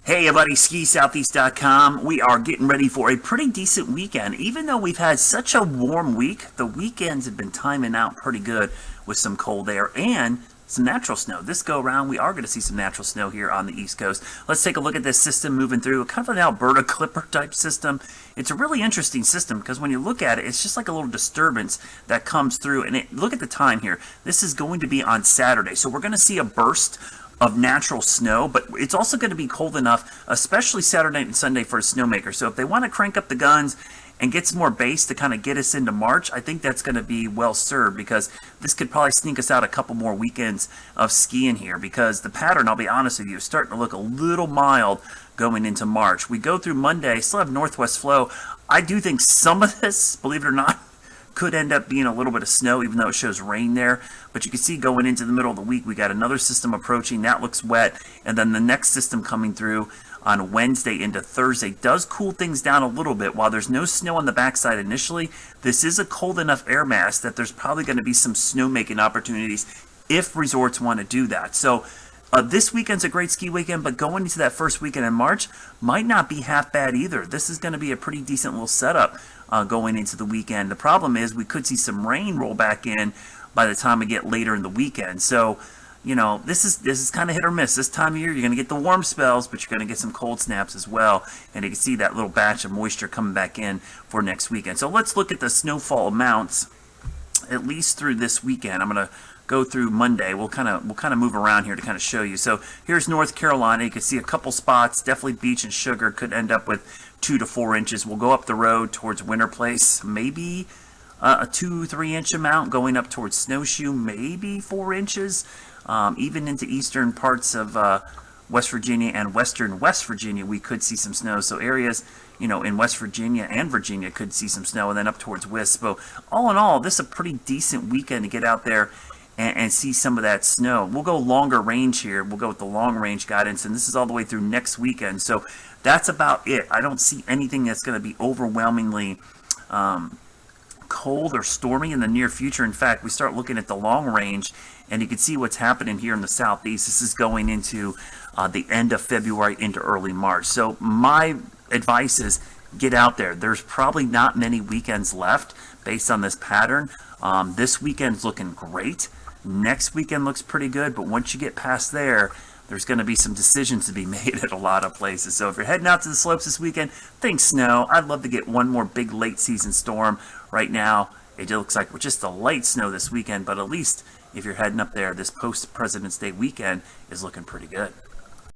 Hey everybody, SkiSoutheast.com. We are getting ready for a pretty decent weekend. Even though we've had such a warm week, the weekends have been timing out pretty good with some cold air and some natural snow. This go around, we are going to see some natural snow here on the East Coast. Let's take a look at this system moving through, kind of an Alberta Clipper type system. It's a really interesting system because when you look at it, it's just like a little disturbance that comes through. And look at the time here. This is going to be on Saturday, so we're going to see a burst of natural snow, but it's also going to be cold enough, especially Saturday and Sunday, for a snowmaker. So if they want to crank up the guns and get some more base to kind of get us into March, I think that's going to be well served, because this could probably sneak us out a couple more weekends of skiing here, because the pattern, I'll be honest with you, is starting to look a little mild going into March. We go through Monday, still have northwest flow. I do think some of this, believe it or not, could end up being a little bit of snow, even though it shows rain there. But you can see going into the middle of the week, we got another system approaching. That looks wet. And then the next system coming through on Wednesday into Thursday does cool things down a little bit. While there's no snow on the backside initially, this is a cold enough air mass that there's probably going to be some snowmaking opportunities if resorts want to do that. So this weekend's a great ski weekend, but going into that first weekend in March might not be half bad either. This is going to be a pretty decent little setup going into the weekend. The problem is we could see some rain roll back in by the time we get later in the weekend. So, you know, this is kind of hit or miss. This time of year, you're going to get the warm spells, but you're going to get some cold snaps as well. And you can see that little batch of moisture coming back in for next weekend. So let's look at the snowfall amounts, at least through this weekend. I'm going to go through Monday. We'll kind of move around here to kind of show you. So here's North Carolina. You can see a couple spots. Definitely Beach and Sugar could end up with 2 to 4 inches. We'll go up the road towards Winter Place, maybe a 2-3 inch amount. Going up towards Snowshoe, maybe 4 inches. Even into eastern parts of West Virginia and western West Virginia, we could see some snow. So areas, you know, in West Virginia and Virginia could see some snow, and then up towards Wisp. So all in all, this is a pretty decent weekend to get out there and see some of that snow. We'll go longer range here. We'll go with the long range guidance, and this is all the way through next weekend. So that's about it. I don't see anything that's going to be overwhelmingly cold or stormy in the near future. In fact, we start looking at the long range, and you can see what's happening here in the southeast. This is going into the end of February into early March. So my advice is get out there. There's probably not many weekends left based on this pattern. This weekend's looking great. Next weekend looks pretty good, but once you get past there, there's going to be some decisions to be made at a lot of places. So if you're heading out to the slopes this weekend, think snow. I'd love to get one more big late season storm. Right now, it looks like we're just a light snow this weekend, but at least if you're heading up there, this post-President's Day weekend is looking pretty good.